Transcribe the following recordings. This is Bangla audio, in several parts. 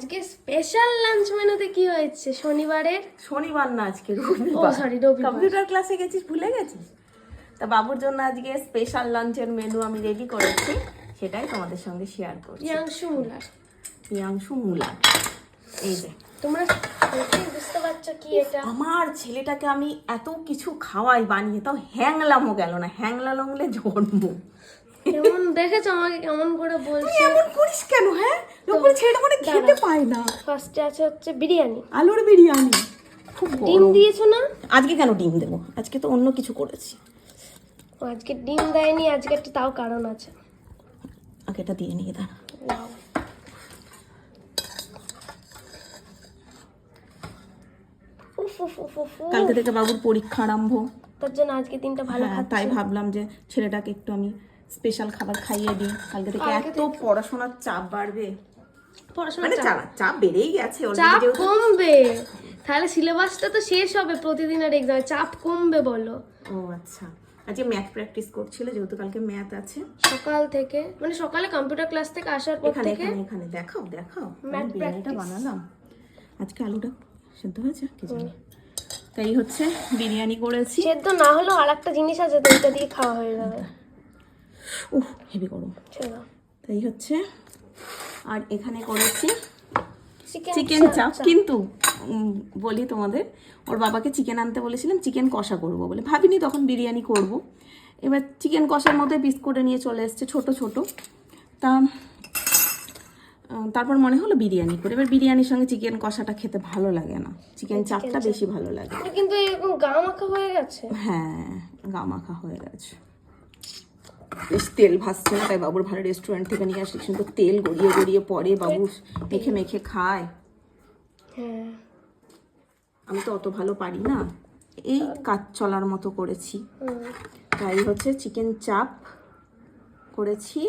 আজকে স্পেশাল লাঞ্চ মেনুতে কি হয়েছে শনিবারের? শনিবার না, আজকে ও রবিবার। সরি, রবিবার। কম্পিউটার ক্লাসে গেছিস, ভুলে গেছিস? তা বাবুর জন্য আজকে স্পেশাল লাঞ্চের মেনু আমি রেডি করেছি, সেটাই তোমাদের সঙ্গে শেয়ার করছি। প্রিয়াংশু মুলার। প্রিয়াংশু মুলার, এই যে তোমরা দেখেই বুঝতে পারছো কি এটা। আমার ছেলেটাকে আমি এত কিছু খাওয়াই বানিয়ে, তাও হ্যাংলামও গেল না। হ্যাংলা লংলে জন্ম। কেমন দেখেছো আমাকে কেমন করে তুই বলছে? এমন করিস কেন? হ্যাঁ, যখন ছেলেটা মানে খেতে পায় না। ফার্স্টে আছে হচ্ছে বিরিয়ানি, আলুর বিরিয়ানি, খুব ডিম গরম। দিয়েছো না? আজকে কেন ডিম দেবো? আজকে তো অন্য কিছু করেছি। ও আজকে ডিম দেয়নি, আজকে একটা তাও কারণ আছে। আগে এটা দিয়ে নিয়ে দাঁড়া। নাও। উফ উফ উফ উফ উফ। কালকে থেকে বাবুর পরীক্ষা আরম্ভ। তার জন্য আজকে দিনটা ভালো হ্যাঁ, খাচ্ছে। তাই ভাবলাম যে ছেলেটাকে একটু আমি স্পেশাল খাবার খাইয়ে দিই। কালকে থেকে এত পড়াশোনার চাপ বাড়বে, পড়াশোনা মানে চাপ বেড়েই গেছে already চাপ যেহেতু। কমবে, তাহলে সিলেবাসটা তো শেষ হবে প্রতিদিনের এক্সামে, চাপ কমবে বলো। ও আচ্ছা, আজকে ম্যাথ প্র্যাকটিস করছিল যেহেতু কালকে ম্যাথ আছে। সকাল থেকে মানে সকালে কম্পিউটার ক্লাস থেকে আসার পর এখানে থেকে এখানে এখানে দেখাও দেখাও, আমি Math বিরিয়ানিটা practice। বানালাম আজকে। আলুটা সেদ্ধ হয়েছে কি জানি। তাই হচ্ছে বিরিয়ানি করেছি। সেদ্ধ না হলেও আর একটা জিনিস আছে তো, এটা দিয়ে খাওয়া হয়ে যাবে। উহ, হেভি গরম। ছেড়ে দাও। তাই হচ্ছে, আর এখানে করেছি চিকেন চিকেন চাপ। কিন্তু বলি তোমাদের, ওর বাবাকে চিকেন আনতে বলেছিলাম, চিকেন কষা করব বলে, ভাবিনি তখন বিরিয়ানি করব। এবার চিকেন কষার মধ্যে পিস করে নিয়ে চলে এসছে ছোট ছোট। তা তারপর মনে হলো বিরিয়ানি করে। এবার বিরিয়ানির সঙ্গে চিকেন কষাটা খেতে ভালো লাগে না, চিকেন চাপটা বেশি ভালো লাগে। কিন্তু এরকম গা মাখা হয়ে গেছে। হ্যাঁ, গা মাখা হয়ে গেছে। বেশ তেল ভাসছে না, তাই বাবুর ভালো রেস্টুরেন্ট থেকে নিয়ে আসি, কিন্তু তেল গড়িয়ে গড়িয়ে পড়ে, বাবু মেখে মেখে খায়। হ্যাঁ, আমি তো অত ভালো পারি না, এই কাজ চলার মতো করেছি। তাই হচ্ছে চিকেন চাপ করেছি।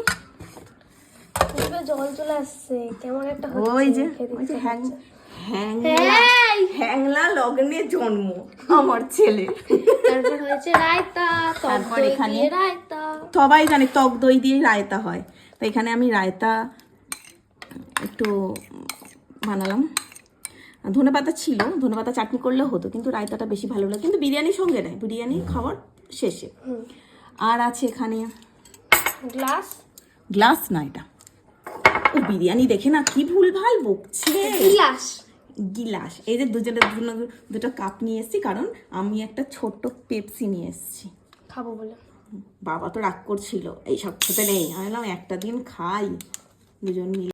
মুখে জল চলে আসছে, কেমন একটা ওই যে খেতে ওই যে ইচ্ছে করছে। হ্যাংলা লগ্নে জন্ম আমার ছেলে। তারপর হয়েছে রায়তা, টক তারপর দই এখানে দিয়ে রায়তা। সবাই জানে টক দই দিয়ে রায়তা হয়, তো এখানে আমি রায়তা একটু বানালাম। ধনেপাতা ছিল, ধনেপাতা চাটনি করলেও হতো, কিন্তু রায়তাটা বেশি ভালো লাগে। কিন্তু বিরিয়ানির সঙ্গে নয়, বিরিয়ানি খাওয়ার শেষে। আর আছে এখানে গ্লাস না, এটা ও বিরিয়ানি দেখে না কি ভুলভাল বকছে। গিলাস। এই যে দুজনের জন্য দুটো কাপ নিয়ে এসেছি, কারণ আমি একটা ছোট্ট পেপসি নিয়ে এসেছি খাবো বলে। বাবা তো রাগ করছিল এইসব খেতে নেই, আমি বললাম একটা দিন খাই দুজন মিলে।